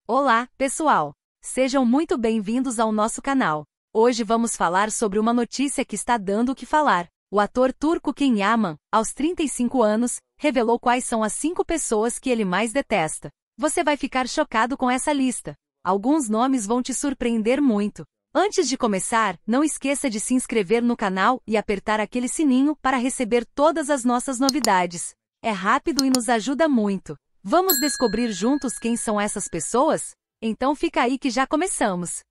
Olá, pessoal! Sejam muito bem-vindos ao nosso canal. Hoje vamos falar sobre uma notícia que está dando o que falar. O ator turco Can Yaman, aos 35 anos, revelou quais são as 5 pessoas que ele mais detesta. Você vai ficar chocado com essa lista. Alguns nomes vão te surpreender muito. Antes de começar, não esqueça de se inscrever no canal e apertar aquele sininho para receber todas as nossas novidades. É rápido e nos ajuda muito. Vamos descobrir juntos quem são essas pessoas? Então fica aí que já começamos.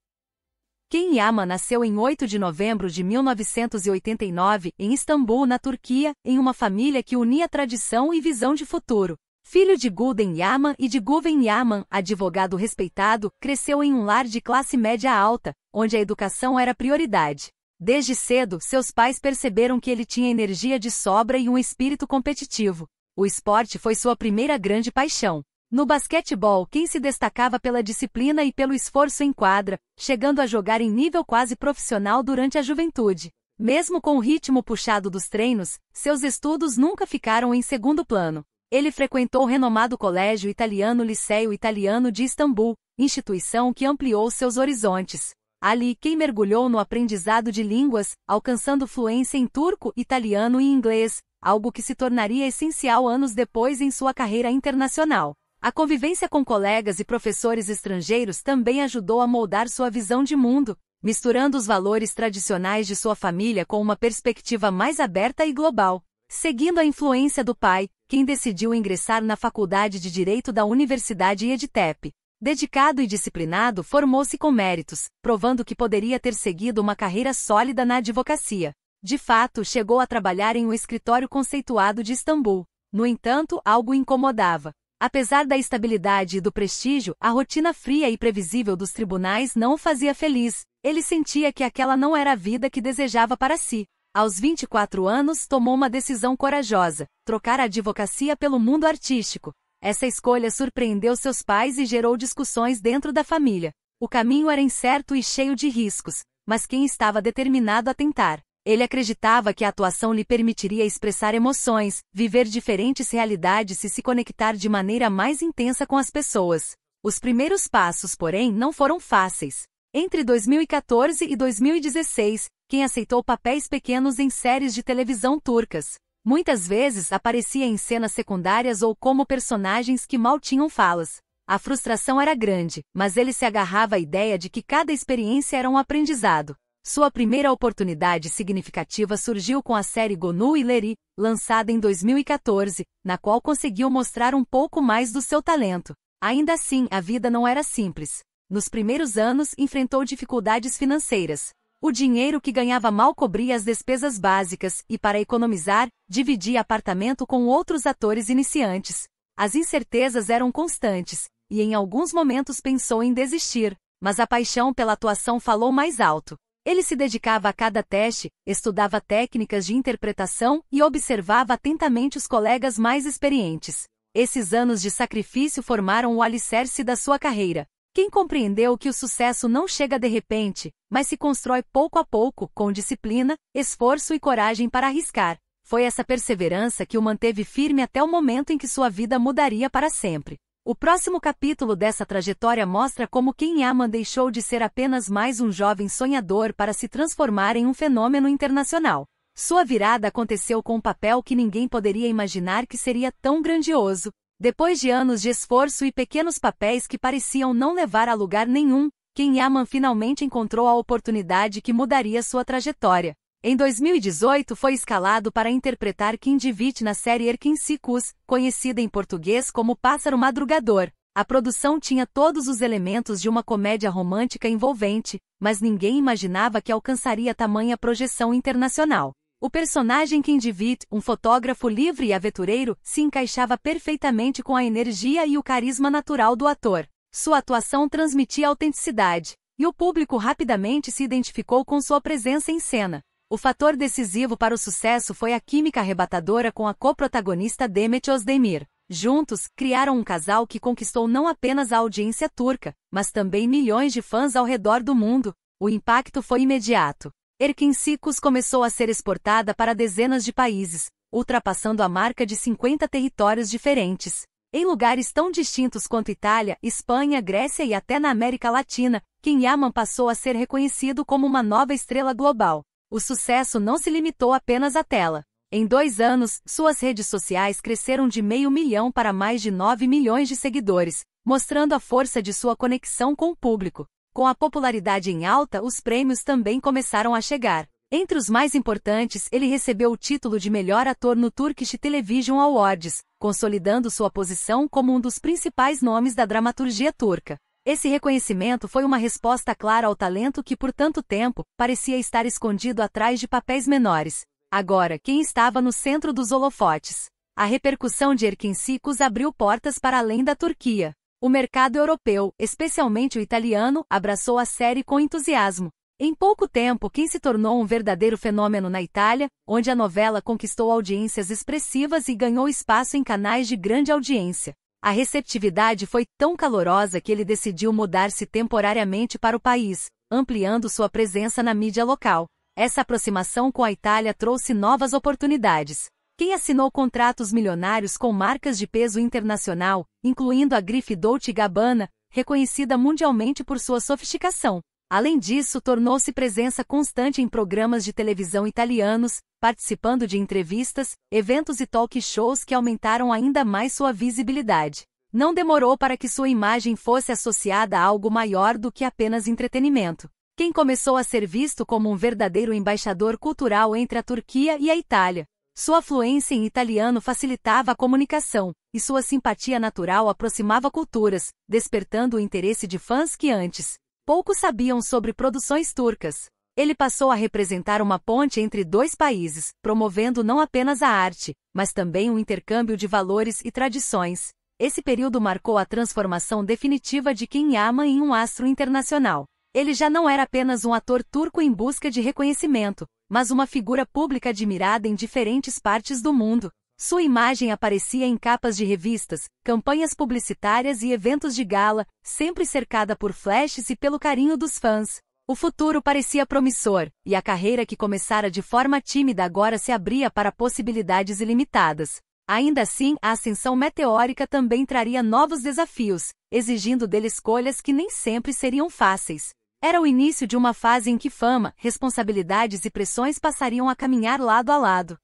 Can Yaman nasceu em 8 de novembro de 1989 em Istambul, na Turquia, em uma família que unia tradição e visão de futuro. Filho de Gülden Yaman e de Güven Yaman, advogado respeitado, cresceu em um lar de classe média alta, onde a educação era prioridade. Desde cedo, seus pais perceberam que ele tinha energia de sobra e um espírito competitivo. O esporte foi sua primeira grande paixão. No basquetebol, Can se destacava pela disciplina e pelo esforço em quadra, chegando a jogar em nível quase profissional durante a juventude. Mesmo com o ritmo puxado dos treinos, seus estudos nunca ficaram em segundo plano. Ele frequentou o renomado Colégio Italiano Liceu Italiano de Istambul, instituição que ampliou seus horizontes. Ali, Can mergulhou no aprendizado de línguas, alcançando fluência em turco, italiano e inglês, algo que se tornaria essencial anos depois em sua carreira internacional. A convivência com colegas e professores estrangeiros também ajudou a moldar sua visão de mundo, misturando os valores tradicionais de sua família com uma perspectiva mais aberta e global. Seguindo a influência do pai, Can decidiu ingressar na Faculdade de Direito da Universidade Yeditepe. Dedicado e disciplinado, formou-se com méritos, provando que poderia ter seguido uma carreira sólida na advocacia. De fato, chegou a trabalhar em um escritório conceituado de Istambul. No entanto, algo o incomodava. Apesar da estabilidade e do prestígio, a rotina fria e previsível dos tribunais não o fazia feliz. Ele sentia que aquela não era a vida que desejava para si. Aos 24 anos, tomou uma decisão corajosa: trocar a advocacia pelo mundo artístico. Essa escolha surpreendeu seus pais e gerou discussões dentro da família. O caminho era incerto e cheio de riscos, mas Can estava determinado a tentar. Ele acreditava que a atuação lhe permitiria expressar emoções, viver diferentes realidades e se conectar de maneira mais intensa com as pessoas. Os primeiros passos, porém, não foram fáceis. Entre 2014 e 2016, Can aceitou papéis pequenos em séries de televisão turcas. Muitas vezes aparecia em cenas secundárias ou como personagens que mal tinham falas. A frustração era grande, mas ele se agarrava à ideia de que cada experiência era um aprendizado. Sua primeira oportunidade significativa surgiu com a série Gonu İleri, lançada em 2014, na qual conseguiu mostrar um pouco mais do seu talento. Ainda assim, a vida não era simples. Nos primeiros anos, enfrentou dificuldades financeiras. O dinheiro que ganhava mal cobria as despesas básicas e, para economizar, dividia apartamento com outros atores iniciantes. As incertezas eram constantes, e em alguns momentos pensou em desistir, mas a paixão pela atuação falou mais alto. Ele se dedicava a cada teste, estudava técnicas de interpretação e observava atentamente os colegas mais experientes. Esses anos de sacrifício formaram o alicerce da sua carreira. Can compreendeu que o sucesso não chega de repente, mas se constrói pouco a pouco, com disciplina, esforço e coragem para arriscar. Foi essa perseverança que o manteve firme até o momento em que sua vida mudaria para sempre. O próximo capítulo dessa trajetória mostra como Can Yaman deixou de ser apenas mais um jovem sonhador para se transformar em um fenômeno internacional. Sua virada aconteceu com um papel que ninguém poderia imaginar que seria tão grandioso. Depois de anos de esforço e pequenos papéis que pareciam não levar a lugar nenhum, Can Yaman finalmente encontrou a oportunidade que mudaria sua trajetória. Em 2018 foi escalado para interpretar Can Divit na série Erkin-Sikus, conhecida em português como Pássaro Madrugador. A produção tinha todos os elementos de uma comédia romântica envolvente, mas ninguém imaginava que alcançaria tamanha projeção internacional. O personagem Can Divit, um fotógrafo livre e aventureiro, se encaixava perfeitamente com a energia e o carisma natural do ator. Sua atuação transmitia autenticidade, e o público rapidamente se identificou com sua presença em cena. O fator decisivo para o sucesso foi a química arrebatadora com a coprotagonista Demet Özdemir. Juntos, criaram um casal que conquistou não apenas a audiência turca, mas também milhões de fãs ao redor do mundo. O impacto foi imediato. Erkin-Sikus começou a ser exportada para dezenas de países, ultrapassando a marca de 50 territórios diferentes. Em lugares tão distintos quanto Itália, Espanha, Grécia e até na América Latina, Ken Yaman passou a ser reconhecido como uma nova estrela global. O sucesso não se limitou apenas à tela. Em 2 anos, suas redes sociais cresceram de 500 mil para mais de 9 milhões de seguidores, mostrando a força de sua conexão com o público. Com a popularidade em alta, os prêmios também começaram a chegar. Entre os mais importantes, ele recebeu o título de melhor ator no Turkish Television Awards, consolidando sua posição como um dos principais nomes da dramaturgia turca. Esse reconhecimento foi uma resposta clara ao talento que por tanto tempo parecia estar escondido atrás de papéis menores. Agora, quem estava no centro dos holofotes? A repercussão de Erkinsikos abriu portas para além da Turquia. O mercado europeu, especialmente o italiano, abraçou a série com entusiasmo. Em pouco tempo, Ken se tornou um verdadeiro fenômeno na Itália, onde a novela conquistou audiências expressivas e ganhou espaço em canais de grande audiência. A receptividade foi tão calorosa que ele decidiu mudar-se temporariamente para o país, ampliando sua presença na mídia local. Essa aproximação com a Itália trouxe novas oportunidades. Ken assinou contratos milionários com marcas de peso internacional, incluindo a grife Dolce & Gabbana, reconhecida mundialmente por sua sofisticação. Além disso, tornou-se presença constante em programas de televisão italianos, participando de entrevistas, eventos e talk shows que aumentaram ainda mais sua visibilidade. Não demorou para que sua imagem fosse associada a algo maior do que apenas entretenimento. Ken começou a ser visto como um verdadeiro embaixador cultural entre a Turquia e a Itália. Sua fluência em italiano facilitava a comunicação, e sua simpatia natural aproximava culturas, despertando o interesse de fãs que antes poucos sabiam sobre produções turcas. Ele passou a representar uma ponte entre 2 países, promovendo não apenas a arte, mas também o intercâmbio de valores e tradições. Esse período marcou a transformação definitiva de Ken Yaman em um astro internacional. Ele já não era apenas um ator turco em busca de reconhecimento, mas uma figura pública admirada em diferentes partes do mundo. Sua imagem aparecia em capas de revistas, campanhas publicitárias e eventos de gala, sempre cercada por flashes e pelo carinho dos fãs. O futuro parecia promissor, e a carreira que começara de forma tímida agora se abria para possibilidades ilimitadas. Ainda assim, a ascensão meteórica também traria novos desafios, exigindo dele escolhas que nem sempre seriam fáceis. Era o início de uma fase em que fama, responsabilidades e pressões passariam a caminhar lado a lado.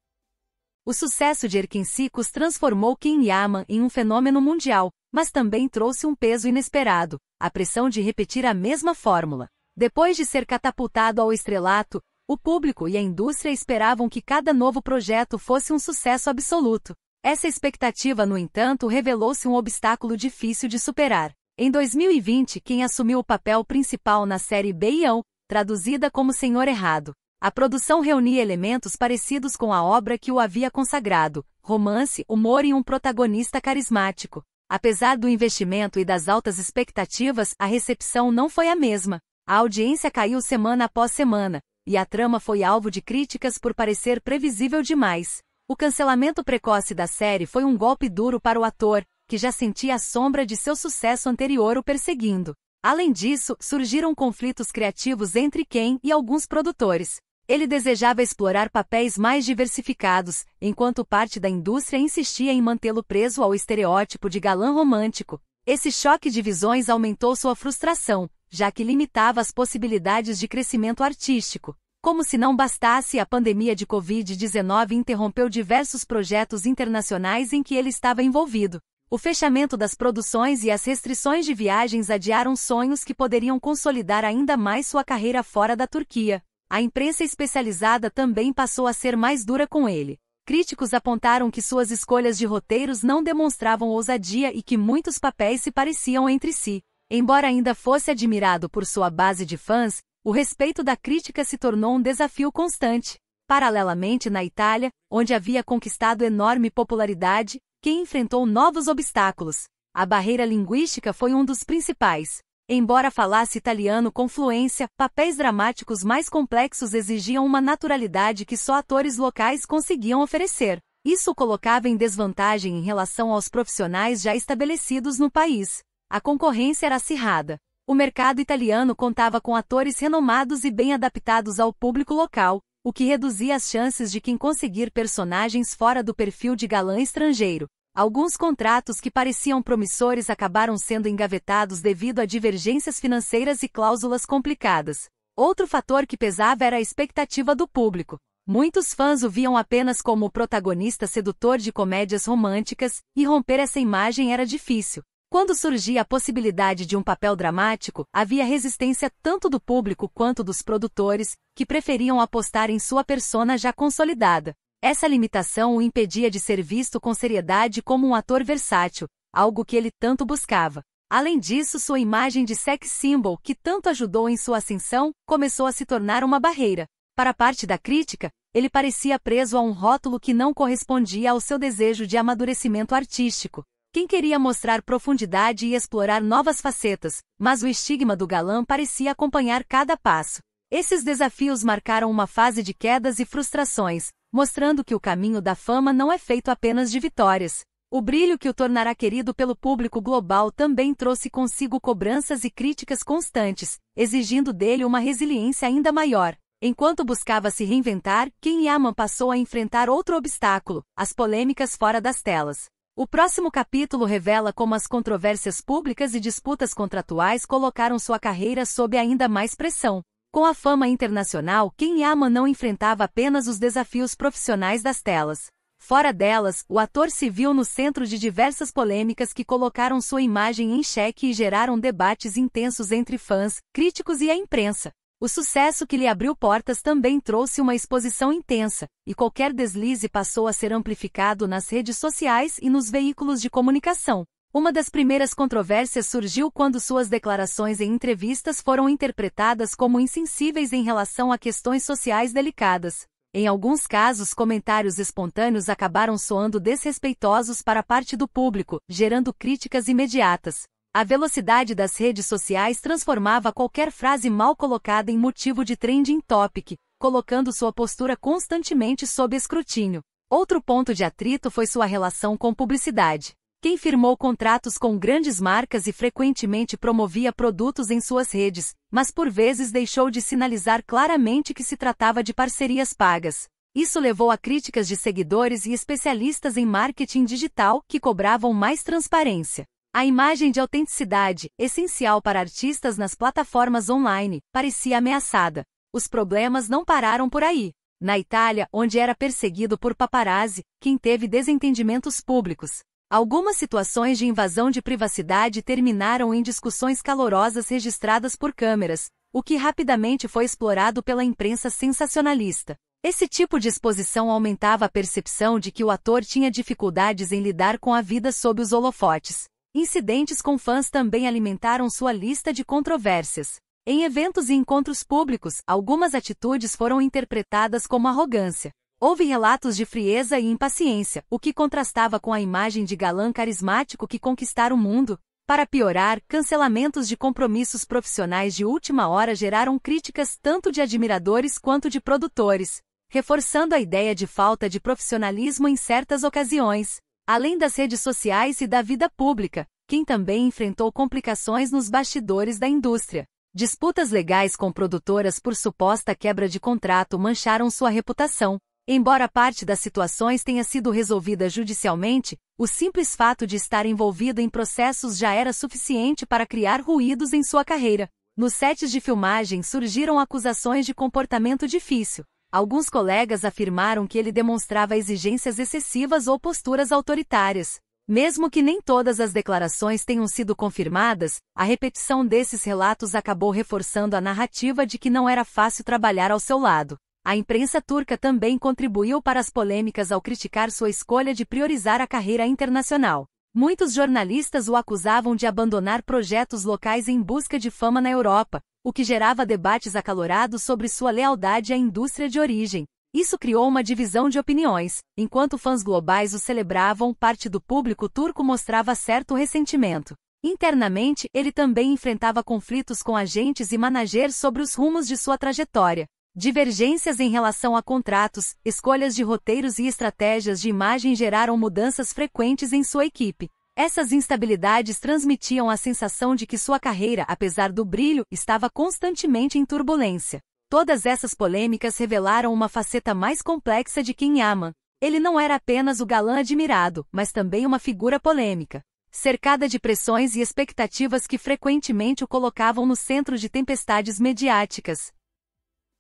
O sucesso de Erkinsikos transformou Ken Yaman em um fenômeno mundial, mas também trouxe um peso inesperado, a pressão de repetir a mesma fórmula. Depois de ser catapultado ao estrelato, o público e a indústria esperavam que cada novo projeto fosse um sucesso absoluto. Essa expectativa, no entanto, revelou-se um obstáculo difícil de superar. Em 2020, Ken assumiu o papel principal na série Beião, traduzida como Senhor Errado. A produção reunia elementos parecidos com a obra que o havia consagrado: romance, humor e um protagonista carismático. Apesar do investimento e das altas expectativas, a recepção não foi a mesma. A audiência caiu semana após semana, e a trama foi alvo de críticas por parecer previsível demais. O cancelamento precoce da série foi um golpe duro para o ator, que já sentia a sombra de seu sucesso anterior o perseguindo. Além disso, surgiram conflitos criativos entre Ken e alguns produtores. Ele desejava explorar papéis mais diversificados, enquanto parte da indústria insistia em mantê-lo preso ao estereótipo de galã romântico. Esse choque de visões aumentou sua frustração, já que limitava as possibilidades de crescimento artístico. Como se não bastasse, a pandemia de Covid-19 interrompeu diversos projetos internacionais em que ele estava envolvido. O fechamento das produções e as restrições de viagens adiaram sonhos que poderiam consolidar ainda mais sua carreira fora da Turquia. A imprensa especializada também passou a ser mais dura com ele. Críticos apontaram que suas escolhas de roteiros não demonstravam ousadia e que muitos papéis se pareciam entre si. Embora ainda fosse admirado por sua base de fãs, o respeito da crítica se tornou um desafio constante. Paralelamente, na Itália, onde havia conquistado enorme popularidade, Ken enfrentou novos obstáculos. A barreira linguística foi um dos principais. Embora falasse italiano com fluência, papéis dramáticos mais complexos exigiam uma naturalidade que só atores locais conseguiam oferecer. Isso o colocava em desvantagem em relação aos profissionais já estabelecidos no país. A concorrência era acirrada. O mercado italiano contava com atores renomados e bem adaptados ao público local, o que reduzia as chances de quem conseguir personagens fora do perfil de galã estrangeiro. Alguns contratos que pareciam promissores acabaram sendo engavetados devido a divergências financeiras e cláusulas complicadas. Outro fator que pesava era a expectativa do público. Muitos fãs o viam apenas como o protagonista sedutor de comédias românticas, e romper essa imagem era difícil. Quando surgia a possibilidade de um papel dramático, havia resistência tanto do público quanto dos produtores, que preferiam apostar em sua persona já consolidada. Essa limitação o impedia de ser visto com seriedade como um ator versátil, algo que ele tanto buscava. Além disso, sua imagem de sex symbol, que tanto ajudou em sua ascensão, começou a se tornar uma barreira. Para parte da crítica, ele parecia preso a um rótulo que não correspondia ao seu desejo de amadurecimento artístico. Quem queria mostrar profundidade e explorar novas facetas, mas o estigma do galã parecia acompanhar cada passo. Esses desafios marcaram uma fase de quedas e frustrações, mostrando que o caminho da fama não é feito apenas de vitórias. O brilho que o tornará querido pelo público global também trouxe consigo cobranças e críticas constantes, exigindo dele uma resiliência ainda maior. Enquanto buscava se reinventar, Ken Yaman passou a enfrentar outro obstáculo: as polêmicas fora das telas. O próximo capítulo revela como as controvérsias públicas e disputas contratuais colocaram sua carreira sob ainda mais pressão. Com a fama internacional, Ken Yaman não enfrentava apenas os desafios profissionais das telas. Fora delas, o ator se viu no centro de diversas polêmicas que colocaram sua imagem em xeque e geraram debates intensos entre fãs, críticos e a imprensa. O sucesso que lhe abriu portas também trouxe uma exposição intensa, e qualquer deslize passou a ser amplificado nas redes sociais e nos veículos de comunicação. Uma das primeiras controvérsias surgiu quando suas declarações em entrevistas foram interpretadas como insensíveis em relação a questões sociais delicadas. Em alguns casos, comentários espontâneos acabaram soando desrespeitosos para parte do público, gerando críticas imediatas. A velocidade das redes sociais transformava qualquer frase mal colocada em motivo de trending topic, colocando sua postura constantemente sob escrutínio. Outro ponto de atrito foi sua relação com publicidade. Quem firmou contratos com grandes marcas e frequentemente promovia produtos em suas redes, mas por vezes deixou de sinalizar claramente que se tratava de parcerias pagas. Isso levou a críticas de seguidores e especialistas em marketing digital que cobravam mais transparência. A imagem de autenticidade, essencial para artistas nas plataformas online, parecia ameaçada. Os problemas não pararam por aí. Na Itália, onde era perseguido por paparazzi, Ken teve desentendimentos públicos. Algumas situações de invasão de privacidade terminaram em discussões calorosas registradas por câmeras, o que rapidamente foi explorado pela imprensa sensacionalista. Esse tipo de exposição aumentava a percepção de que o ator tinha dificuldades em lidar com a vida sob os holofotes. Incidentes com fãs também alimentaram sua lista de controvérsias. Em eventos e encontros públicos, algumas atitudes foram interpretadas como arrogância. Houve relatos de frieza e impaciência, o que contrastava com a imagem de galã carismático que conquistara o mundo. Para piorar, cancelamentos de compromissos profissionais de última hora geraram críticas tanto de admiradores quanto de produtores, reforçando a ideia de falta de profissionalismo em certas ocasiões. Além das redes sociais e da vida pública, Ken também enfrentou complicações nos bastidores da indústria. Disputas legais com produtoras por suposta quebra de contrato mancharam sua reputação. Embora parte das situações tenha sido resolvida judicialmente, o simples fato de estar envolvido em processos já era suficiente para criar ruídos em sua carreira. Nos sets de filmagem surgiram acusações de comportamento difícil. Alguns colegas afirmaram que ele demonstrava exigências excessivas ou posturas autoritárias. Mesmo que nem todas as declarações tenham sido confirmadas, a repetição desses relatos acabou reforçando a narrativa de que não era fácil trabalhar ao seu lado. A imprensa turca também contribuiu para as polêmicas ao criticar sua escolha de priorizar a carreira internacional. Muitos jornalistas o acusavam de abandonar projetos locais em busca de fama na Europa, o que gerava debates acalorados sobre sua lealdade à indústria de origem. Isso criou uma divisão de opiniões. Enquanto fãs globais o celebravam, parte do público turco mostrava certo ressentimento. Internamente, ele também enfrentava conflitos com agentes e managers sobre os rumos de sua trajetória. Divergências em relação a contratos, escolhas de roteiros e estratégias de imagem geraram mudanças frequentes em sua equipe. Essas instabilidades transmitiam a sensação de que sua carreira, apesar do brilho, estava constantemente em turbulência. Todas essas polêmicas revelaram uma faceta mais complexa de Ken Yaman. Ele não era apenas o galã admirado, mas também uma figura polêmica, cercada de pressões e expectativas que frequentemente o colocavam no centro de tempestades mediáticas.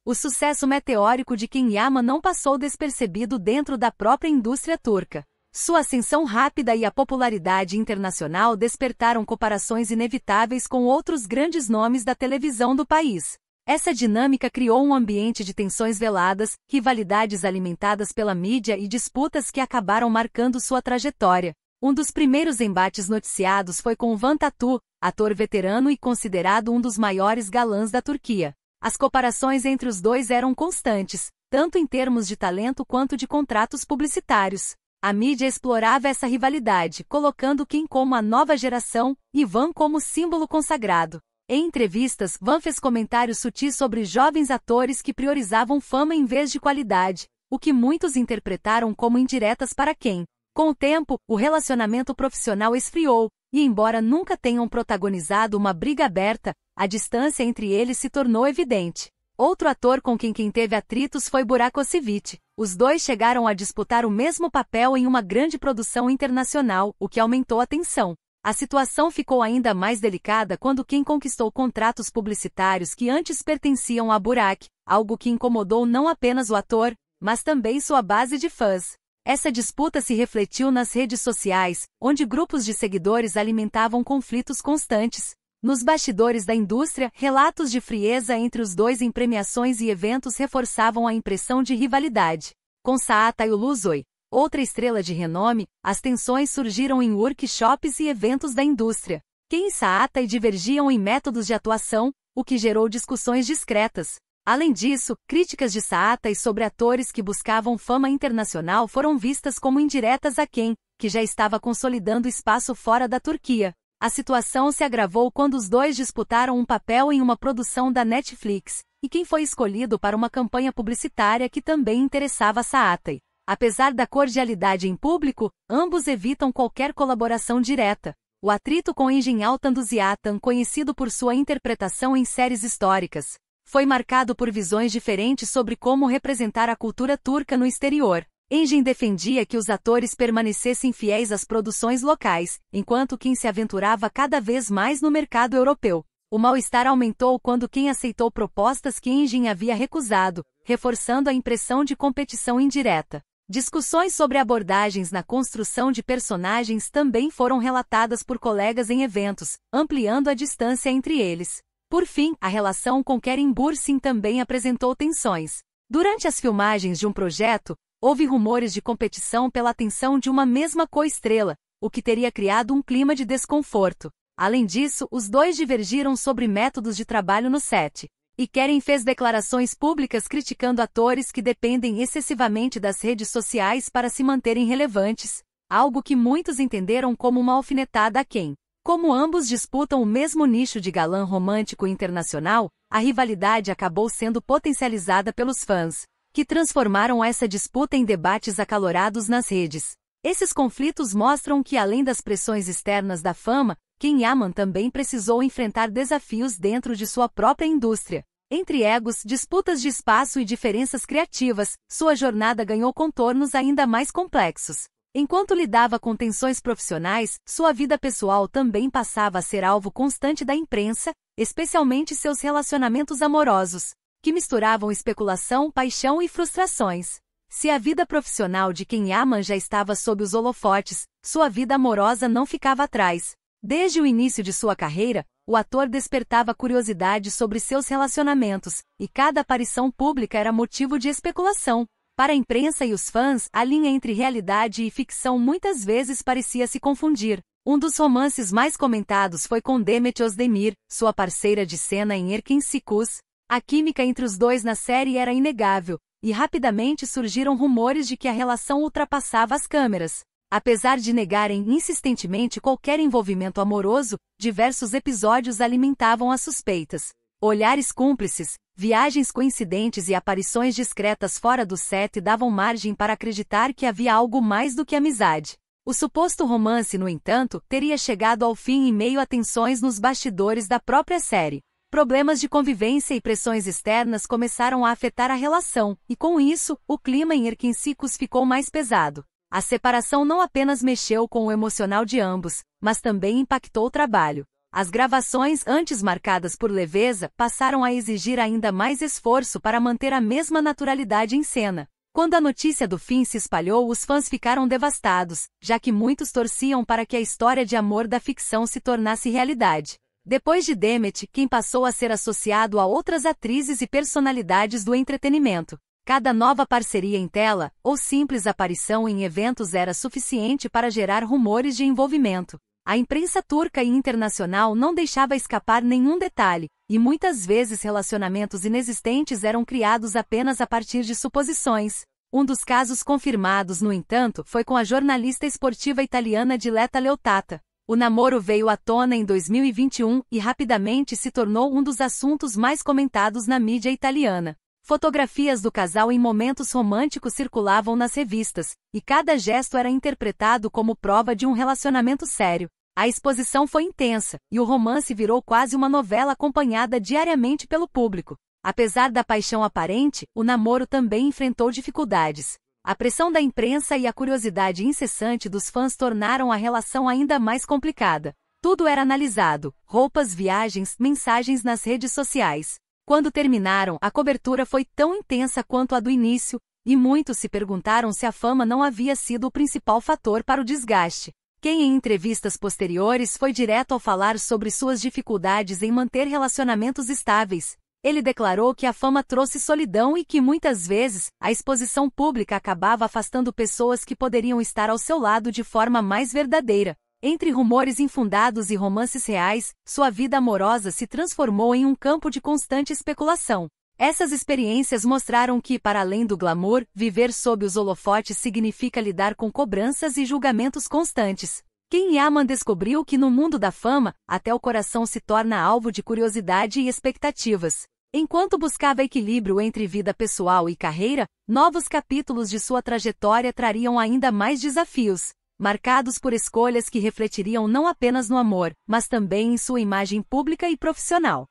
O sucesso meteórico de Ken Yaman não passou despercebido dentro da própria indústria turca. Sua ascensão rápida e a popularidade internacional despertaram comparações inevitáveis com outros grandes nomes da televisão do país. Essa dinâmica criou um ambiente de tensões veladas, rivalidades alimentadas pela mídia e disputas que acabaram marcando sua trajetória. Um dos primeiros embates noticiados foi com Van Tatu, ator veterano e considerado um dos maiores galãs da Turquia. As comparações entre os dois eram constantes, tanto em termos de talento quanto de contratos publicitários. A mídia explorava essa rivalidade, colocando Ken como a nova geração e Van como símbolo consagrado. Em entrevistas, Van fez comentários sutis sobre jovens atores que priorizavam fama em vez de qualidade, o que muitos interpretaram como indiretas para Ken. Com o tempo, o relacionamento profissional esfriou, e embora nunca tenham protagonizado uma briga aberta, a distância entre eles se tornou evidente. Outro ator com quem teve atritos foi Burak Özçivit. Os dois chegaram a disputar o mesmo papel em uma grande produção internacional, o que aumentou a tensão. A situação ficou ainda mais delicada quando Ken conquistou contratos publicitários que antes pertenciam a Burak, algo que incomodou não apenas o ator, mas também sua base de fãs. Essa disputa se refletiu nas redes sociais, onde grupos de seguidores alimentavam conflitos constantes. Nos bastidores da indústria, relatos de frieza entre os dois em premiações e eventos reforçavam a impressão de rivalidade. Com Çağatay Ulusoy, outra estrela de renome, as tensões surgiram em workshops e eventos da indústria. Ken e Çağatay divergiam em métodos de atuação, o que gerou discussões discretas. Além disso, críticas de Çağatay sobre atores que buscavam fama internacional foram vistas como indiretas a Ken, que já estava consolidando espaço fora da Turquia. A situação se agravou quando os dois disputaram um papel em uma produção da Netflix, e Ken foi escolhido para uma campanha publicitária que também interessava Çağatay. Apesar da cordialidade em público, ambos evitam qualquer colaboração direta. O atrito com Engin Altanduziatan, conhecido por sua interpretação em séries históricas, foi marcado por visões diferentes sobre como representar a cultura turca no exterior. Engin defendia que os atores permanecessem fiéis às produções locais, enquanto Ken se aventurava cada vez mais no mercado europeu. O mal-estar aumentou quando Ken aceitou propostas que Engin havia recusado, reforçando a impressão de competição indireta. Discussões sobre abordagens na construção de personagens também foram relatadas por colegas em eventos, ampliando a distância entre eles. Por fim, a relação com Kerim Bürsin também apresentou tensões. Durante as filmagens de um projeto, houve rumores de competição pela atenção de uma mesma co-estrela, o que teria criado um clima de desconforto. Além disso, os dois divergiram sobre métodos de trabalho no set. E Kerim fez declarações públicas criticando atores que dependem excessivamente das redes sociais para se manterem relevantes, algo que muitos entenderam como uma alfinetada a Ken. Como ambos disputam o mesmo nicho de galã romântico internacional, a rivalidade acabou sendo potencializada pelos fãs, que transformaram essa disputa em debates acalorados nas redes. Esses conflitos mostram que, além das pressões externas da fama, Ken Yaman também precisou enfrentar desafios dentro de sua própria indústria. Entre egos, disputas de espaço e diferenças criativas, sua jornada ganhou contornos ainda mais complexos. Enquanto lidava com tensões profissionais, sua vida pessoal também passava a ser alvo constante da imprensa, especialmente seus relacionamentos amorosos, que misturavam especulação, paixão e frustrações. Se a vida profissional de Ken Yaman já estava sob os holofotes, sua vida amorosa não ficava atrás. Desde o início de sua carreira, o ator despertava curiosidade sobre seus relacionamentos, e cada aparição pública era motivo de especulação. Para a imprensa e os fãs, a linha entre realidade e ficção muitas vezes parecia se confundir. Um dos romances mais comentados foi com Demet Özdemir, sua parceira de cena em Erkin Sikus. A química entre os dois na série era inegável, e rapidamente surgiram rumores de que a relação ultrapassava as câmeras. Apesar de negarem insistentemente qualquer envolvimento amoroso, diversos episódios alimentavam as suspeitas. Olhares cúmplices, viagens coincidentes e aparições discretas fora do set davam margem para acreditar que havia algo mais do que amizade. O suposto romance, no entanto, teria chegado ao fim em meio a tensões nos bastidores da própria série. Problemas de convivência e pressões externas começaram a afetar a relação, e com isso, o clima em Erquincycus ficou mais pesado. A separação não apenas mexeu com o emocional de ambos, mas também impactou o trabalho. As gravações, antes marcadas por leveza, passaram a exigir ainda mais esforço para manter a mesma naturalidade em cena. Quando a notícia do fim se espalhou, os fãs ficaram devastados, já que muitos torciam para que a história de amor da ficção se tornasse realidade. Depois de Demet, quem passou a ser associado a outras atrizes e personalidades do entretenimento. Cada nova parceria em tela, ou simples aparição em eventos era suficiente para gerar rumores de envolvimento. A imprensa turca e internacional não deixava escapar nenhum detalhe, e muitas vezes relacionamentos inexistentes eram criados apenas a partir de suposições. Um dos casos confirmados, no entanto, foi com a jornalista esportiva italiana Diletta Leottata. O namoro veio à tona em 2021 e rapidamente se tornou um dos assuntos mais comentados na mídia italiana. Fotografias do casal em momentos românticos circulavam nas revistas, e cada gesto era interpretado como prova de um relacionamento sério. A exposição foi intensa, e o romance virou quase uma novela acompanhada diariamente pelo público. Apesar da paixão aparente, o namoro também enfrentou dificuldades. A pressão da imprensa e a curiosidade incessante dos fãs tornaram a relação ainda mais complicada. Tudo era analisado: roupas, viagens, mensagens nas redes sociais. Quando terminaram, a cobertura foi tão intensa quanto a do início, e muitos se perguntaram se a fama não havia sido o principal fator para o desgaste. Quem em entrevistas posteriores foi direto ao falar sobre suas dificuldades em manter relacionamentos estáveis. Ele declarou que a fama trouxe solidão e que muitas vezes, a exposição pública acabava afastando pessoas que poderiam estar ao seu lado de forma mais verdadeira. Entre rumores infundados e romances reais, sua vida amorosa se transformou em um campo de constante especulação. Essas experiências mostraram que, para além do glamour, viver sob os holofotes significa lidar com cobranças e julgamentos constantes. Kim Yaman descobriu que no mundo da fama, até o coração se torna alvo de curiosidade e expectativas. Enquanto buscava equilíbrio entre vida pessoal e carreira, novos capítulos de sua trajetória trariam ainda mais desafios, marcados por escolhas que refletiriam não apenas no amor, mas também em sua imagem pública e profissional.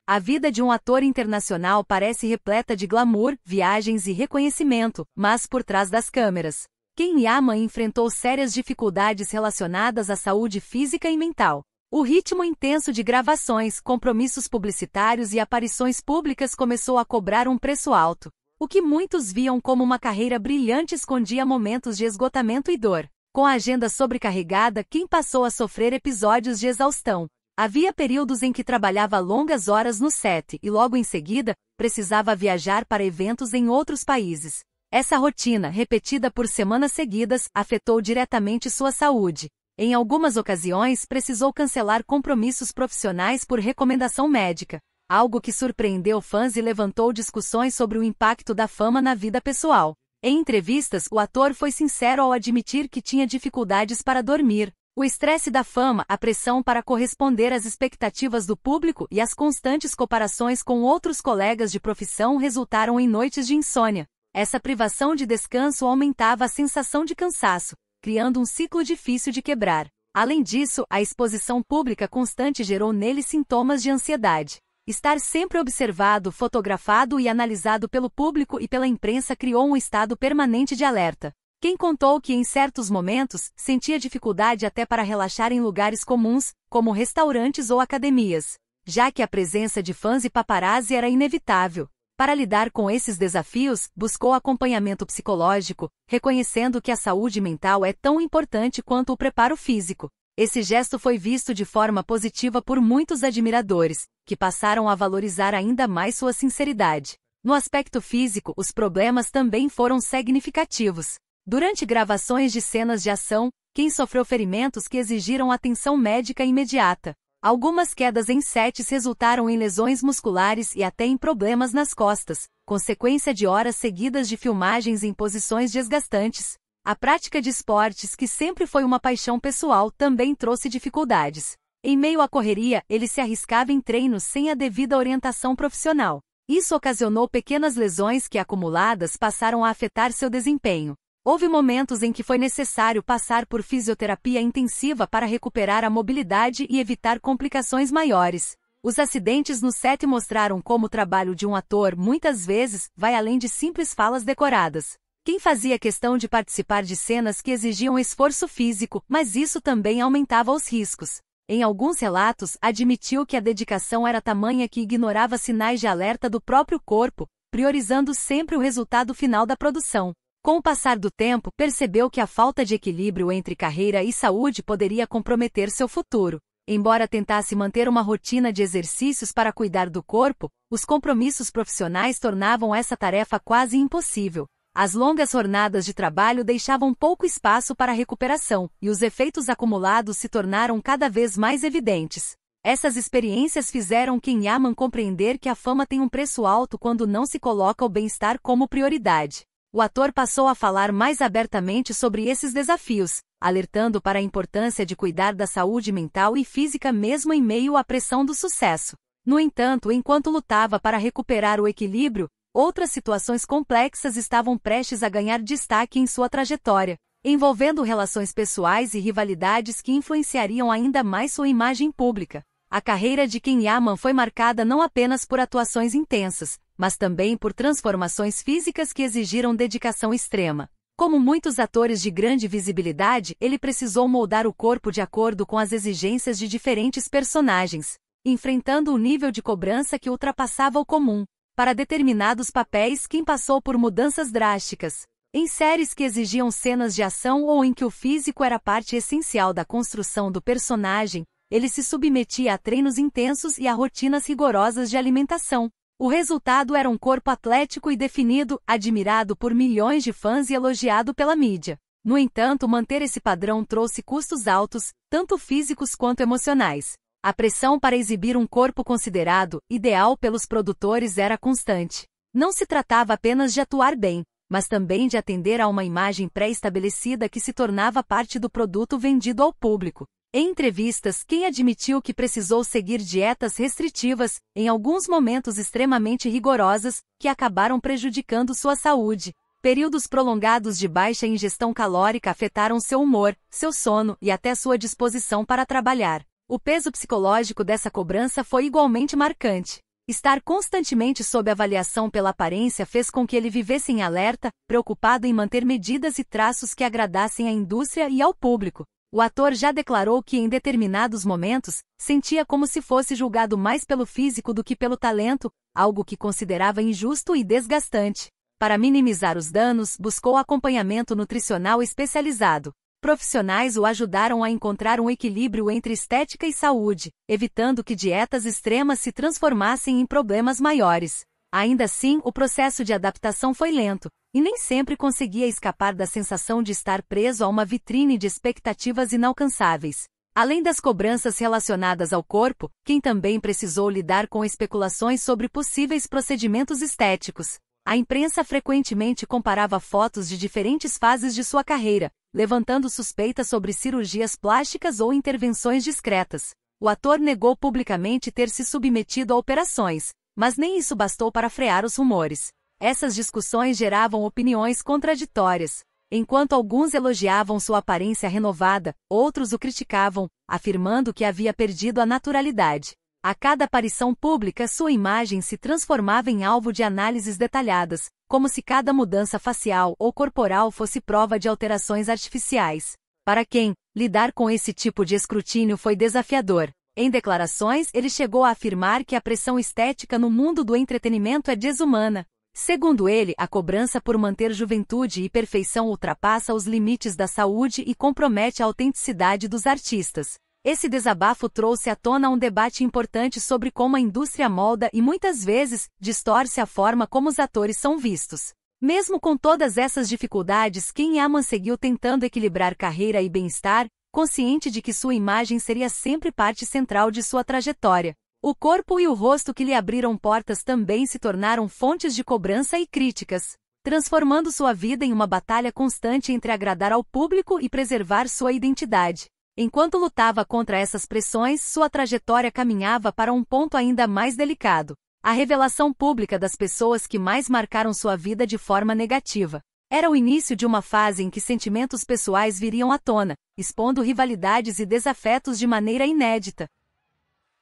A vida de um ator internacional parece repleta de glamour, viagens e reconhecimento, mas por trás das câmeras, Kim Yaman enfrentou sérias dificuldades relacionadas à saúde física e mental. O ritmo intenso de gravações, compromissos publicitários e aparições públicas começou a cobrar um preço alto. O que muitos viam como uma carreira brilhante escondia momentos de esgotamento e dor. Com a agenda sobrecarregada, Kim passou a sofrer episódios de exaustão. Havia períodos em que trabalhava longas horas no set e logo em seguida, precisava viajar para eventos em outros países. Essa rotina, repetida por semanas seguidas, afetou diretamente sua saúde. Em algumas ocasiões, precisou cancelar compromissos profissionais por recomendação médica, algo que surpreendeu fãs e levantou discussões sobre o impacto da fama na vida pessoal. Em entrevistas, o ator foi sincero ao admitir que tinha dificuldades para dormir. O estresse da fama, a pressão para corresponder às expectativas do público e as constantes comparações com outros colegas de profissão resultaram em noites de insônia. Essa privação de descanso aumentava a sensação de cansaço, criando um ciclo difícil de quebrar. Além disso, a exposição pública constante gerou nele sintomas de ansiedade. Estar sempre observado, fotografado e analisado pelo público e pela imprensa criou um estado permanente de alerta. Quem contou que em certos momentos, sentia dificuldade até para relaxar em lugares comuns, como restaurantes ou academias, já que a presença de fãs e paparazzi era inevitável. Para lidar com esses desafios, buscou acompanhamento psicológico, reconhecendo que a saúde mental é tão importante quanto o preparo físico. Esse gesto foi visto de forma positiva por muitos admiradores, que passaram a valorizar ainda mais sua sinceridade. No aspecto físico, os problemas também foram significativos. Durante gravações de cenas de ação, Kim sofreu ferimentos que exigiram atenção médica imediata. Algumas quedas em sets resultaram em lesões musculares e até em problemas nas costas, consequência de horas seguidas de filmagens em posições desgastantes. A prática de esportes, que sempre foi uma paixão pessoal, também trouxe dificuldades. Em meio à correria, ele se arriscava em treinos sem a devida orientação profissional. Isso ocasionou pequenas lesões que, acumuladas, passaram a afetar seu desempenho. Houve momentos em que foi necessário passar por fisioterapia intensiva para recuperar a mobilidade e evitar complicações maiores. Os acidentes no set mostraram como o trabalho de um ator, muitas vezes, vai além de simples falas decoradas. Quem fazia questão de participar de cenas que exigiam esforço físico, mas isso também aumentava os riscos. Em alguns relatos, admitiu que a dedicação era tamanha que ignorava sinais de alerta do próprio corpo, priorizando sempre o resultado final da produção. Com o passar do tempo, percebeu que a falta de equilíbrio entre carreira e saúde poderia comprometer seu futuro. Embora tentasse manter uma rotina de exercícios para cuidar do corpo, os compromissos profissionais tornavam essa tarefa quase impossível. As longas jornadas de trabalho deixavam pouco espaço para recuperação, e os efeitos acumulados se tornaram cada vez mais evidentes. Essas experiências fizeram Ken Yaman compreender que a fama tem um preço alto quando não se coloca o bem-estar como prioridade. O ator passou a falar mais abertamente sobre esses desafios, alertando para a importância de cuidar da saúde mental e física mesmo em meio à pressão do sucesso. No entanto, enquanto lutava para recuperar o equilíbrio, outras situações complexas estavam prestes a ganhar destaque em sua trajetória, envolvendo relações pessoais e rivalidades que influenciariam ainda mais sua imagem pública. A carreira de Ken Yaman foi marcada não apenas por atuações intensas, mas também por transformações físicas que exigiram dedicação extrema. Como muitos atores de grande visibilidade, ele precisou moldar o corpo de acordo com as exigências de diferentes personagens, enfrentando um nível de cobrança que ultrapassava o comum. Para determinados papéis, Ken passou por mudanças drásticas. Em séries que exigiam cenas de ação ou em que o físico era parte essencial da construção do personagem, ele se submetia a treinos intensos e a rotinas rigorosas de alimentação. O resultado era um corpo atlético e definido, admirado por milhões de fãs e elogiado pela mídia. No entanto, manter esse padrão trouxe custos altos, tanto físicos quanto emocionais. A pressão para exibir um corpo considerado ideal pelos produtores era constante. Não se tratava apenas de atuar bem, mas também de atender a uma imagem pré-estabelecida que se tornava parte do produto vendido ao público. Em entrevistas, Ken admitiu que precisou seguir dietas restritivas, em alguns momentos extremamente rigorosas, que acabaram prejudicando sua saúde. Períodos prolongados de baixa ingestão calórica afetaram seu humor, seu sono e até sua disposição para trabalhar. O peso psicológico dessa cobrança foi igualmente marcante. Estar constantemente sob avaliação pela aparência fez com que ele vivesse em alerta, preocupado em manter medidas e traços que agradassem à indústria e ao público. O ator já declarou que em determinados momentos, sentia como se fosse julgado mais pelo físico do que pelo talento, algo que considerava injusto e desgastante. Para minimizar os danos, buscou acompanhamento nutricional especializado. Profissionais o ajudaram a encontrar um equilíbrio entre estética e saúde, evitando que dietas extremas se transformassem em problemas maiores. Ainda assim, o processo de adaptação foi lento, e nem sempre conseguia escapar da sensação de estar preso a uma vitrine de expectativas inalcançáveis. Além das cobranças relacionadas ao corpo, Ken também precisou lidar com especulações sobre possíveis procedimentos estéticos. A imprensa frequentemente comparava fotos de diferentes fases de sua carreira, levantando suspeitas sobre cirurgias plásticas ou intervenções discretas. O ator negou publicamente ter se submetido a operações, mas nem isso bastou para frear os rumores. Essas discussões geravam opiniões contraditórias. Enquanto alguns elogiavam sua aparência renovada, outros o criticavam, afirmando que havia perdido a naturalidade. A cada aparição pública, sua imagem se transformava em alvo de análises detalhadas, como se cada mudança facial ou corporal fosse prova de alterações artificiais. Para Ken, lidar com esse tipo de escrutínio foi desafiador. Em declarações, ele chegou a afirmar que a pressão estética no mundo do entretenimento é desumana. Segundo ele, a cobrança por manter juventude e perfeição ultrapassa os limites da saúde e compromete a autenticidade dos artistas. Esse desabafo trouxe à tona um debate importante sobre como a indústria molda e muitas vezes distorce a forma como os atores são vistos. Mesmo com todas essas dificuldades, Ken Yaman seguiu tentando equilibrar carreira e bem-estar, consciente de que sua imagem seria sempre parte central de sua trajetória. O corpo e o rosto que lhe abriram portas também se tornaram fontes de cobrança e críticas, transformando sua vida em uma batalha constante entre agradar ao público e preservar sua identidade. Enquanto lutava contra essas pressões, sua trajetória caminhava para um ponto ainda mais delicado: a revelação pública das pessoas que mais marcaram sua vida de forma negativa. Era o início de uma fase em que sentimentos pessoais viriam à tona, expondo rivalidades e desafetos de maneira inédita.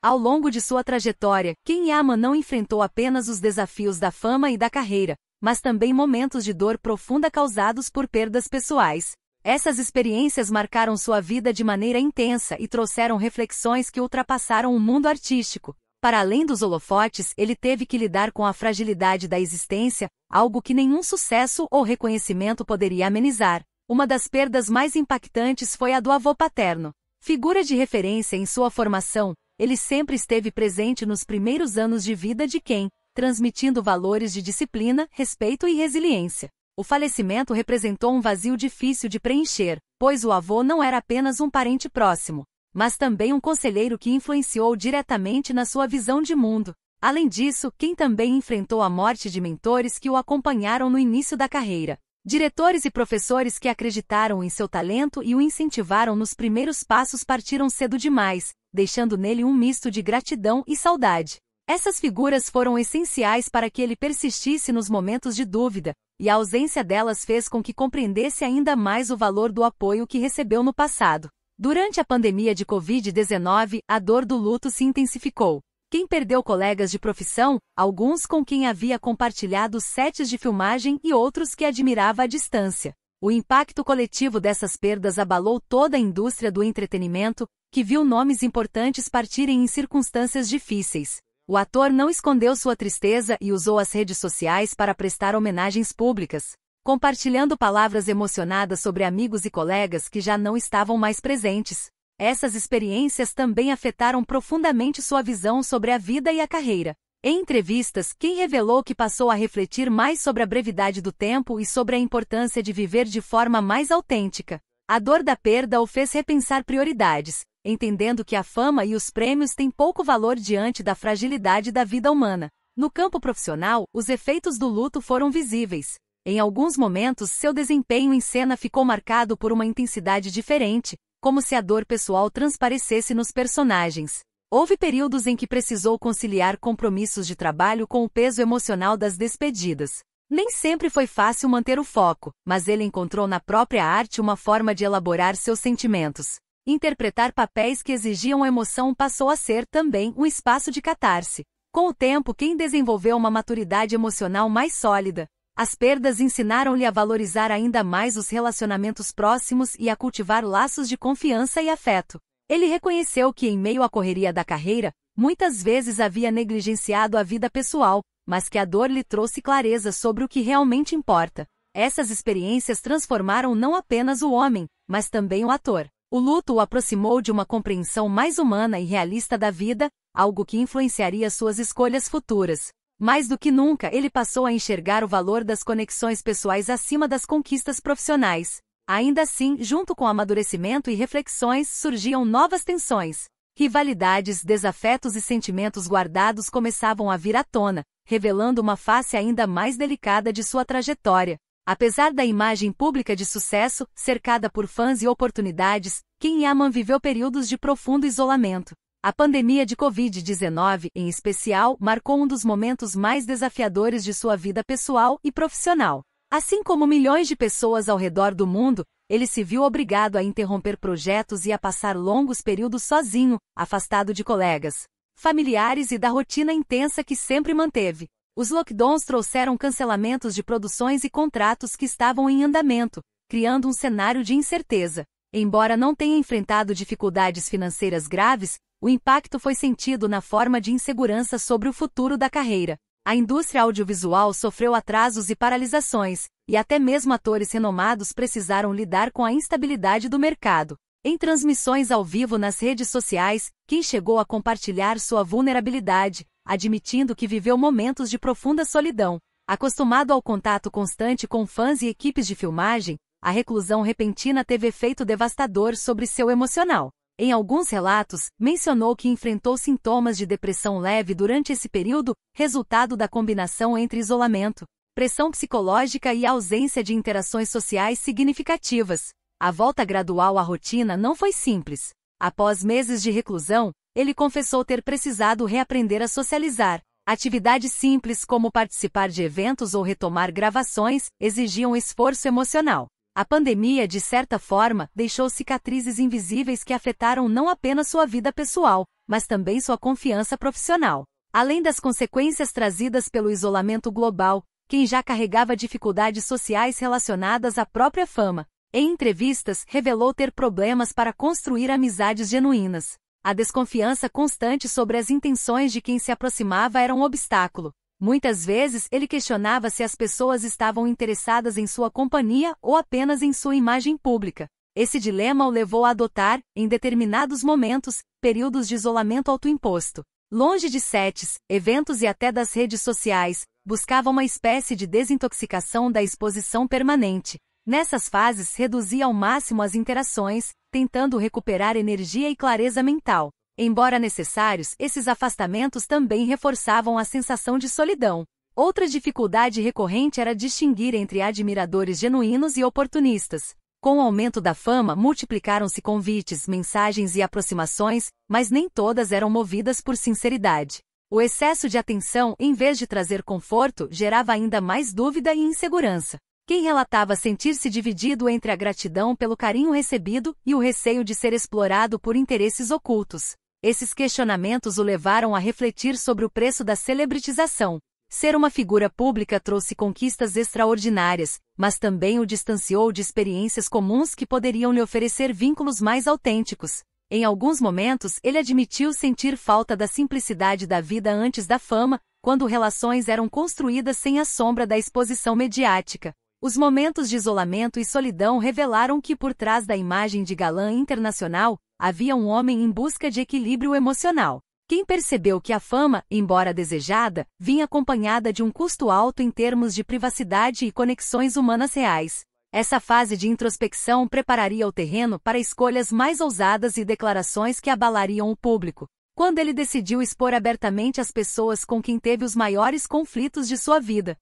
Ao longo de sua trajetória, Ken Yaman não enfrentou apenas os desafios da fama e da carreira, mas também momentos de dor profunda causados por perdas pessoais. Essas experiências marcaram sua vida de maneira intensa e trouxeram reflexões que ultrapassaram o mundo artístico. Para além dos holofotes, ele teve que lidar com a fragilidade da existência, algo que nenhum sucesso ou reconhecimento poderia amenizar. Uma das perdas mais impactantes foi a do avô paterno. Figura de referência em sua formação, ele sempre esteve presente nos primeiros anos de vida de Ken, transmitindo valores de disciplina, respeito e resiliência. O falecimento representou um vazio difícil de preencher, pois o avô não era apenas um parente próximo, mas também um conselheiro que influenciou diretamente na sua visão de mundo. Além disso, Ken também enfrentou a morte de mentores que o acompanharam no início da carreira. Diretores e professores que acreditaram em seu talento e o incentivaram nos primeiros passos partiram cedo demais, deixando nele um misto de gratidão e saudade. Essas figuras foram essenciais para que ele persistisse nos momentos de dúvida, e a ausência delas fez com que compreendesse ainda mais o valor do apoio que recebeu no passado. Durante a pandemia de Covid-19, a dor do luto se intensificou. Quem perdeu colegas de profissão, alguns com quem havia compartilhado sets de filmagem e outros que admirava à distância. O impacto coletivo dessas perdas abalou toda a indústria do entretenimento, que viu nomes importantes partirem em circunstâncias difíceis. O ator não escondeu sua tristeza e usou as redes sociais para prestar homenagens públicas, compartilhando palavras emocionadas sobre amigos e colegas que já não estavam mais presentes. Essas experiências também afetaram profundamente sua visão sobre a vida e a carreira. Em entrevistas, Ken revelou que passou a refletir mais sobre a brevidade do tempo e sobre a importância de viver de forma mais autêntica. A dor da perda o fez repensar prioridades, entendendo que a fama e os prêmios têm pouco valor diante da fragilidade da vida humana. No campo profissional, os efeitos do luto foram visíveis. Em alguns momentos, seu desempenho em cena ficou marcado por uma intensidade diferente, como se a dor pessoal transparecesse nos personagens. Houve períodos em que precisou conciliar compromissos de trabalho com o peso emocional das despedidas. Nem sempre foi fácil manter o foco, mas ele encontrou na própria arte uma forma de elaborar seus sentimentos. Interpretar papéis que exigiam emoção passou a ser também um espaço de catarse. Com o tempo, Ken desenvolveu uma maturidade emocional mais sólida. As perdas ensinaram-lhe a valorizar ainda mais os relacionamentos próximos e a cultivar laços de confiança e afeto. Ele reconheceu que, em meio à correria da carreira, muitas vezes havia negligenciado a vida pessoal, mas que a dor lhe trouxe clareza sobre o que realmente importa. Essas experiências transformaram não apenas o homem, mas também o ator. O luto o aproximou de uma compreensão mais humana e realista da vida, algo que influenciaria suas escolhas futuras. Mais do que nunca, ele passou a enxergar o valor das conexões pessoais acima das conquistas profissionais. Ainda assim, junto com amadurecimento e reflexões, surgiam novas tensões. Rivalidades, desafetos e sentimentos guardados começavam a vir à tona, revelando uma face ainda mais delicada de sua trajetória. Apesar da imagem pública de sucesso, cercada por fãs e oportunidades, Ken Yaman viveu períodos de profundo isolamento. A pandemia de Covid-19, em especial, marcou um dos momentos mais desafiadores de sua vida pessoal e profissional. Assim como milhões de pessoas ao redor do mundo, ele se viu obrigado a interromper projetos e a passar longos períodos sozinho, afastado de colegas, familiares e da rotina intensa que sempre manteve. Os lockdowns trouxeram cancelamentos de produções e contratos que estavam em andamento, criando um cenário de incerteza. Embora não tenha enfrentado dificuldades financeiras graves, o impacto foi sentido na forma de insegurança sobre o futuro da carreira. A indústria audiovisual sofreu atrasos e paralisações, e até mesmo atores renomados precisaram lidar com a instabilidade do mercado. Em transmissões ao vivo nas redes sociais, Ken chegou a compartilhar sua vulnerabilidade, admitindo que viveu momentos de profunda solidão. Acostumado ao contato constante com fãs e equipes de filmagem, a reclusão repentina teve efeito devastador sobre seu emocional. Em alguns relatos, mencionou que enfrentou sintomas de depressão leve durante esse período, resultado da combinação entre isolamento, pressão psicológica e ausência de interações sociais significativas. A volta gradual à rotina não foi simples. Após meses de reclusão, ele confessou ter precisado reaprender a socializar. Atividades simples como participar de eventos ou retomar gravações exigiam esforço emocional. A pandemia, de certa forma, deixou cicatrizes invisíveis que afetaram não apenas sua vida pessoal, mas também sua confiança profissional. Além das consequências trazidas pelo isolamento global, quem já carregava dificuldades sociais relacionadas à própria fama, em entrevistas, revelou ter problemas para construir amizades genuínas. A desconfiança constante sobre as intenções de quem se aproximava era um obstáculo. Muitas vezes, ele questionava se as pessoas estavam interessadas em sua companhia ou apenas em sua imagem pública. Esse dilema o levou a adotar, em determinados momentos, períodos de isolamento autoimposto. Longe de sets, eventos e até das redes sociais, buscava uma espécie de desintoxicação da exposição permanente. Nessas fases, reduzia ao máximo as interações, tentando recuperar energia e clareza mental. Embora necessários, esses afastamentos também reforçavam a sensação de solidão. Outra dificuldade recorrente era distinguir entre admiradores genuínos e oportunistas. Com o aumento da fama, multiplicaram-se convites, mensagens e aproximações, mas nem todas eram movidas por sinceridade. O excesso de atenção, em vez de trazer conforto, gerava ainda mais dúvida e insegurança. Quem relatava sentir-se dividido entre a gratidão pelo carinho recebido e o receio de ser explorado por interesses ocultos. Esses questionamentos o levaram a refletir sobre o preço da celebritização. Ser uma figura pública trouxe conquistas extraordinárias, mas também o distanciou de experiências comuns que poderiam lhe oferecer vínculos mais autênticos. Em alguns momentos, ele admitiu sentir falta da simplicidade da vida antes da fama, quando relações eram construídas sem a sombra da exposição mediática. Os momentos de isolamento e solidão revelaram que por trás da imagem de galã internacional, havia um homem em busca de equilíbrio emocional. Quem percebeu que a fama, embora desejada, vinha acompanhada de um custo alto em termos de privacidade e conexões humanas reais. Essa fase de introspecção prepararia o terreno para escolhas mais ousadas e declarações que abalariam o público. Quando ele decidiu expor abertamente as pessoas com quem teve os maiores conflitos de sua vida.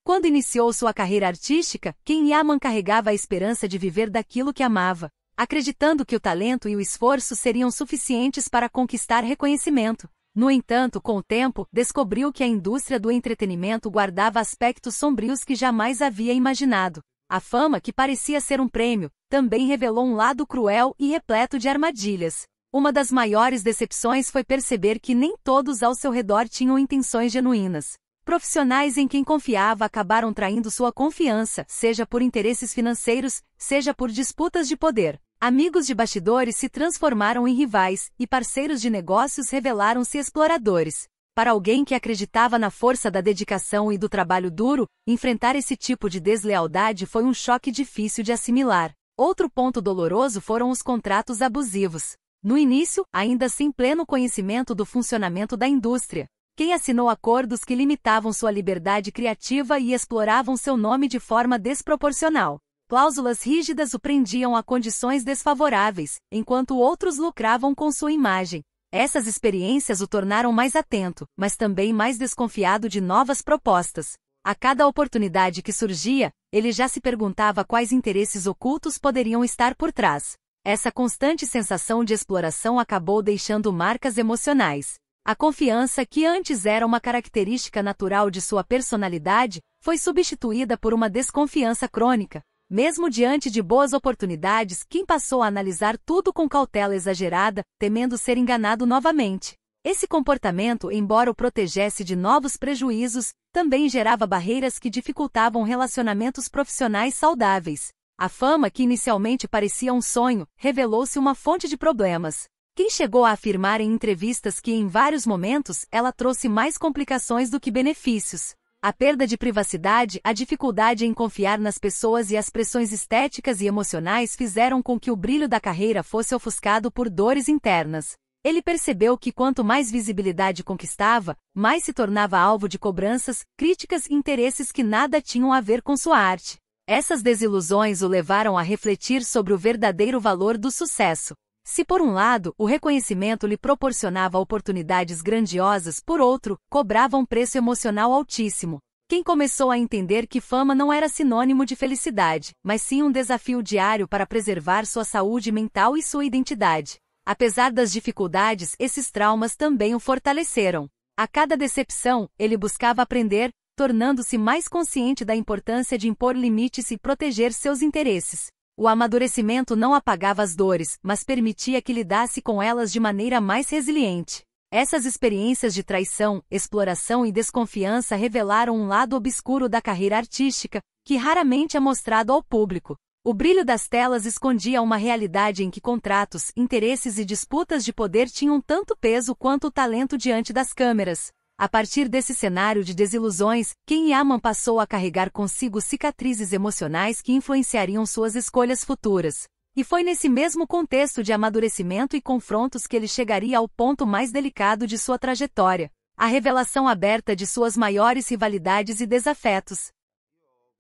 Quando iniciou sua carreira artística, Ken Yaman carregava a esperança de viver daquilo que amava, acreditando que o talento e o esforço seriam suficientes para conquistar reconhecimento. No entanto, com o tempo, descobriu que a indústria do entretenimento guardava aspectos sombrios que jamais havia imaginado. A fama, que parecia ser um prêmio, também revelou um lado cruel e repleto de armadilhas. Uma das maiores decepções foi perceber que nem todos ao seu redor tinham intenções genuínas. Profissionais em quem confiava acabaram traindo sua confiança, seja por interesses financeiros, seja por disputas de poder. Amigos de bastidores se transformaram em rivais, e parceiros de negócios revelaram-se exploradores. Para alguém que acreditava na força da dedicação e do trabalho duro, enfrentar esse tipo de deslealdade foi um choque difícil de assimilar. Outro ponto doloroso foram os contratos abusivos. No início, ainda sem pleno conhecimento do funcionamento da indústria, quem assinou acordos que limitavam sua liberdade criativa e exploravam seu nome de forma desproporcional. Cláusulas rígidas o prendiam a condições desfavoráveis, enquanto outros lucravam com sua imagem. Essas experiências o tornaram mais atento, mas também mais desconfiado de novas propostas. A cada oportunidade que surgia, ele já se perguntava quais interesses ocultos poderiam estar por trás. Essa constante sensação de exploração acabou deixando marcas emocionais. A confiança, que antes era uma característica natural de sua personalidade, foi substituída por uma desconfiança crônica. Mesmo diante de boas oportunidades, Kim passou a analisar tudo com cautela exagerada, temendo ser enganado novamente. Esse comportamento, embora o protegesse de novos prejuízos, também gerava barreiras que dificultavam relacionamentos profissionais saudáveis. A fama, que inicialmente parecia um sonho, revelou-se uma fonte de problemas. Quem chegou a afirmar em entrevistas que, em vários momentos, ela trouxe mais complicações do que benefícios. A perda de privacidade, a dificuldade em confiar nas pessoas e as pressões estéticas e emocionais fizeram com que o brilho da carreira fosse ofuscado por dores internas. Ele percebeu que quanto mais visibilidade conquistava, mais se tornava alvo de cobranças, críticas e interesses que nada tinham a ver com sua arte. Essas desilusões o levaram a refletir sobre o verdadeiro valor do sucesso. Se por um lado, o reconhecimento lhe proporcionava oportunidades grandiosas, por outro, cobrava um preço emocional altíssimo. Quem começou a entender que fama não era sinônimo de felicidade, mas sim um desafio diário para preservar sua saúde mental e sua identidade. Apesar das dificuldades, esses traumas também o fortaleceram. A cada decepção, ele buscava aprender, tornando-se mais consciente da importância de impor limites e proteger seus interesses. O amadurecimento não apagava as dores, mas permitia que lidasse com elas de maneira mais resiliente. Essas experiências de traição, exploração e desconfiança revelaram um lado obscuro da carreira artística, que raramente é mostrado ao público. O brilho das telas escondia uma realidade em que contratos, interesses e disputas de poder tinham tanto peso quanto o talento diante das câmeras. A partir desse cenário de desilusões, Ken Yaman passou a carregar consigo cicatrizes emocionais que influenciariam suas escolhas futuras. E foi nesse mesmo contexto de amadurecimento e confrontos que ele chegaria ao ponto mais delicado de sua trajetória: a revelação aberta de suas maiores rivalidades e desafetos.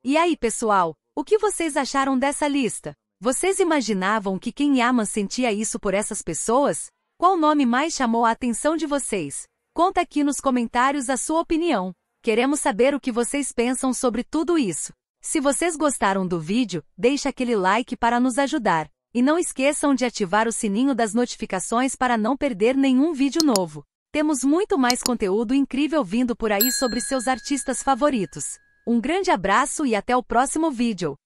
E aí, pessoal, o que vocês acharam dessa lista? Vocês imaginavam que Ken Yaman sentia isso por essas pessoas? Qual nome mais chamou a atenção de vocês? Conta aqui nos comentários a sua opinião. Queremos saber o que vocês pensam sobre tudo isso. Se vocês gostaram do vídeo, deixe aquele like para nos ajudar. E não esqueçam de ativar o sininho das notificações para não perder nenhum vídeo novo. Temos muito mais conteúdo incrível vindo por aí sobre seus artistas favoritos. Um grande abraço e até o próximo vídeo.